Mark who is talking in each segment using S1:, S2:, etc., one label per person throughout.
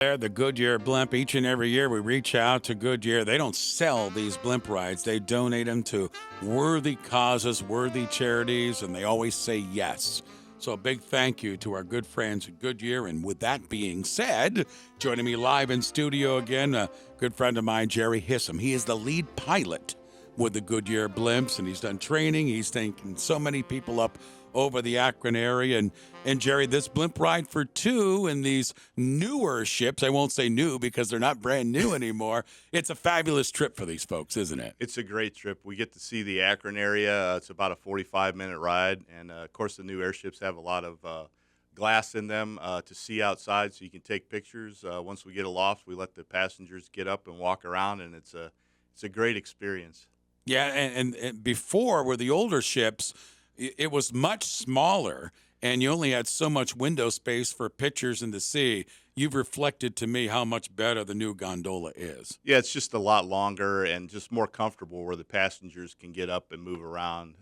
S1: There, the Goodyear blimp. Each and every year, we reach out to Goodyear. They don't sell these blimp rides; they donate them to worthy causes, worthy charities, and they always say yes. So, a big thank you to our good friends at Goodyear. And with that being said, joining me live in studio again, a good friend of mine, Jerry Hissem. He is the lead pilot with the Goodyear blimps, and he's done training. He's taken so many people up over the Akron area. And Jerry, this blimp ride for two in these newer ships, I won't say new because they're not brand new anymore. It's a fabulous trip for these folks, isn't it?
S2: It's a great trip. We get to see the Akron area. It's about a 45-minute ride. And, of course, the new airships have a lot of glass in them to see outside so you can take pictures. Once we get aloft, we let the passengers get up and walk around, and it's a great experience.
S1: Yeah, and before, were the older ships, it was much smaller, and you only had so much window space for pictures in the sea. You've reflected to me how much better the new gondola is.
S2: Yeah, it's just a lot longer and just more comfortable where the passengers can get up and move around,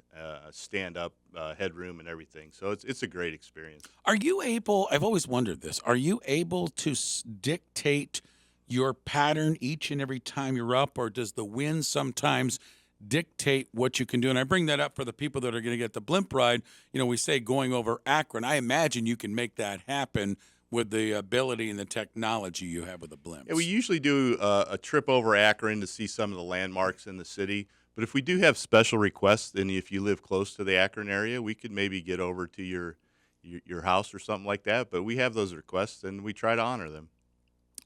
S2: stand up, headroom and everything. So it's a great experience.
S1: Are you able, I've always wondered this, are you able to dictate your pattern each and every time you're up, or does the wind sometimes dictate what you can do? And I bring that up for the people that are going to get the blimp ride. You know, we say going over Akron. I imagine you can make that happen with the ability and the technology you have with the blimps.
S2: Yeah, we usually do a trip over Akron to see some of the landmarks in the city. But if we do have special requests, then if you live close to the Akron area, we could maybe get over to your house or something like that. But we have those requests, and we try to honor them.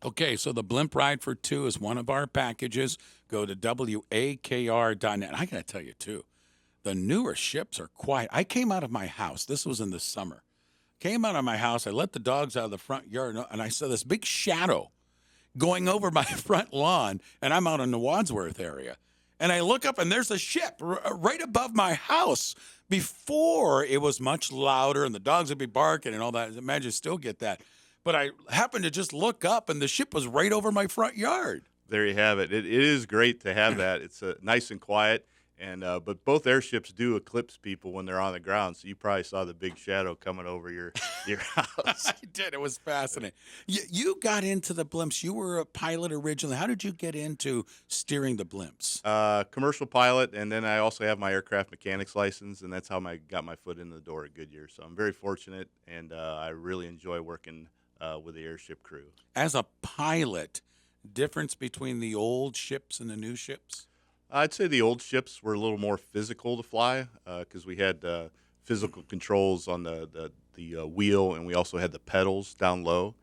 S1: Okay, so the blimp ride for two is one of our packages. Go to WAKR.net. I got to tell you, too, the newer ships are quiet. I came out of my house. This was in the summer. Came out of my house. I let the dogs out of the front yard, and I saw this big shadow going over my front lawn, and I'm out in the Wadsworth area. And I look up, and there's a ship right above my house. Before, it was much louder, and the dogs would be barking and all that. Imagine still get that. But I happened to just look up, and the ship was right over my front yard.
S2: There you have it. It is great to have that. It's nice and quiet, and but both airships do eclipse people when they're on the ground. So you probably saw the big shadow coming over your house.
S1: I did. It was fascinating. You got into the blimps. You were a pilot originally. How did you get into steering the blimps?
S2: Commercial pilot, and then I also have my aircraft mechanics license, and that's how I got my foot in the door at Goodyear. So I'm very fortunate, and I really enjoy working with the airship crew.
S1: As a pilot, difference between the old ships and the new ships?
S2: I'd say the old ships were a little more physical to fly because we had physical controls on the wheel, and we also had the pedals down low.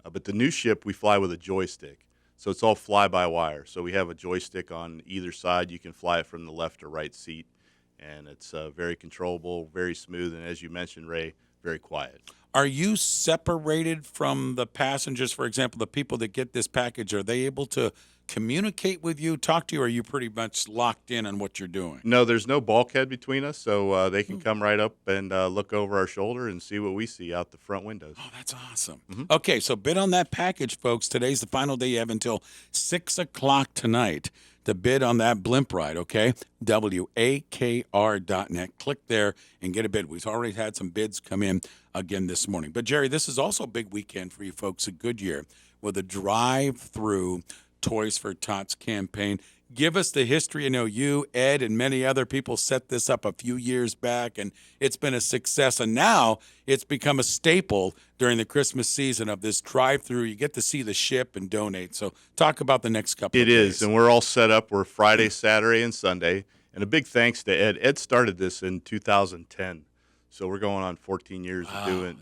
S2: But the new ship, we fly with a joystick. So it's all fly-by-wire. So we have a joystick on either side. You can fly it from the left or right seat, and it's very controllable, very smooth, and as you mentioned, Ray, very quiet.
S1: Are you separated from the passengers? For example, the people that get this package, are they able to communicate with you, talk to you, or are you pretty much locked in on what you're doing?
S2: No, there's no bulkhead between us, so they can come right up and look over our shoulder and see what we see out the front windows.
S1: Oh, that's awesome. Mm-hmm. Okay, so bid on that package, folks. Today's the final day. You have until 6 o'clock tonight to bid on that blimp ride, okay? WAKR.net. Click there and get a bid. We've already had some bids come in again this morning. But, Jerry, this is also a big weekend for you folks at Goodyear with a drive-through Toys for Tots campaign. Give us the history. I know you, Ed, and many other people set this up a few years back, and it's been a success. And now it's become a staple during the Christmas season of this drive-through. You get to see the ship and donate. So talk about the next couple of days.
S2: It is, and we're all set up. We're Friday, Saturday, and Sunday. And a big thanks to Ed. Ed started this in 2010. So we're going on 14 years of doing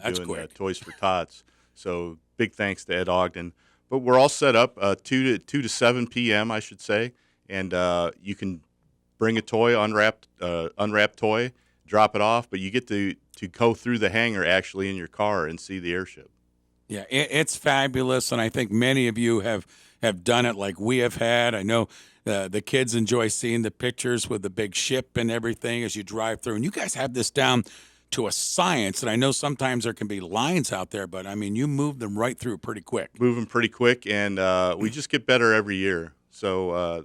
S2: Toys for Tots. So big thanks to Ed Ogden. But we're all set up 2 to 7 p.m., I should say. And you can bring a toy, unwrapped toy, drop it off, but you get to go through the hangar actually in your car and see the airship.
S1: Yeah, it's fabulous, and I think many of you have done it like we have had. I know the kids enjoy seeing the pictures with the big ship and everything as you drive through. And you guys have this down to a science, and I know sometimes there can be lines out there, but, I mean, you move them right through pretty quick.
S2: Move them pretty quick, and we just get better every year. So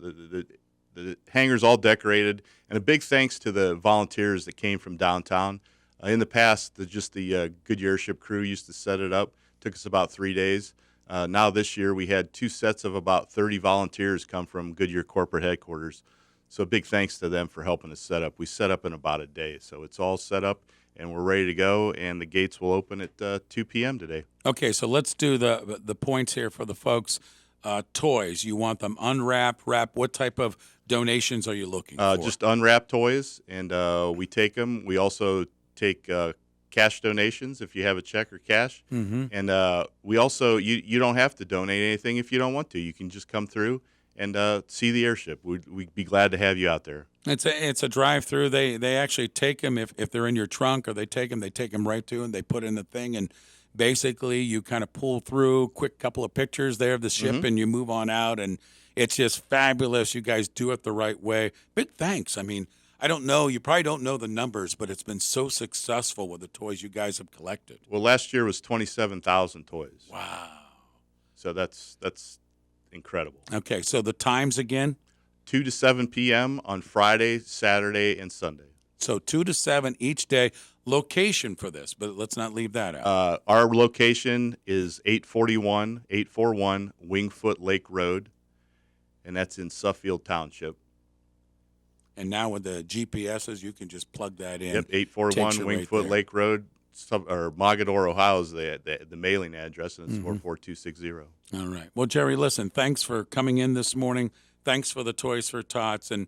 S2: the hangar's all decorated, and a big thanks to the volunteers that came from downtown. In the past, the Goodyear ship crew used to set it up. Took us about 3 days. Now this year we had 2 sets of about 30 volunteers come from Goodyear corporate headquarters. So big thanks to them for helping us set up. We set up in about a day. So it's all set up and we're ready to go, and the gates will open at 2 p.m. today.
S1: Okay, so let's do the points here for the folks. Toys, you want them unwrapped, wrapped? What type of donations are you looking for?
S2: Just unwrapped toys, and we take them. We also take cash donations if you have a check or cash.
S1: Mm-hmm.
S2: And we also, you don't have to donate anything if you don't want to. You can just come through and see the airship. We'd be glad to have you out there.
S1: It's a drive-through. They actually take them if they're in your trunk, or they take them right to, and they put in the thing, and basically you kind of pull through, quick couple of pictures there of the ship,
S2: Mm-hmm.
S1: and you move on out, and it's just fabulous. You guys do it the right way. Big thanks. I mean, I don't know, you probably don't know the numbers, but it's been so successful with the toys you guys have collected.
S2: Well, last year was 27,000 toys.
S1: Wow.
S2: So that's incredible.
S1: Okay, so the times again?
S2: 2 to 7 p.m. on Friday, Saturday, and Sunday.
S1: So 2 to 7 each day. Location for this, but let's not leave that out.
S2: Our location is 841 Wingfoot Lake Road, and that's in Suffield Township.
S1: And now with the GPSs, you can just plug that in.
S2: Yep, 841 Wingfoot Lake Road, or Mogadore, Ohio is the mailing address, and it's 44260.
S1: All right. Well, Jerry, listen, thanks for coming in this morning. Thanks for the Toys for Tots, and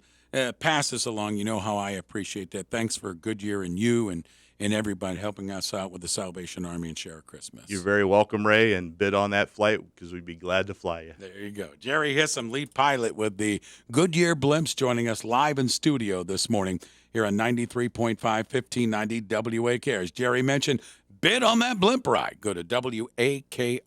S1: pass this along. You know how I appreciate that. Thanks for Goodyear and you and everybody helping us out with the Salvation Army and Share Christmas.
S2: You're very welcome, Ray, and bid on that flight because we'd be glad to fly you.
S1: There you go. Jerry Hissem, lead pilot with the Goodyear Blimps, joining us live in studio this morning here on 93.5, 1590 WAKR. As Jerry mentioned, bid on that blimp ride. Go to WAKR.net.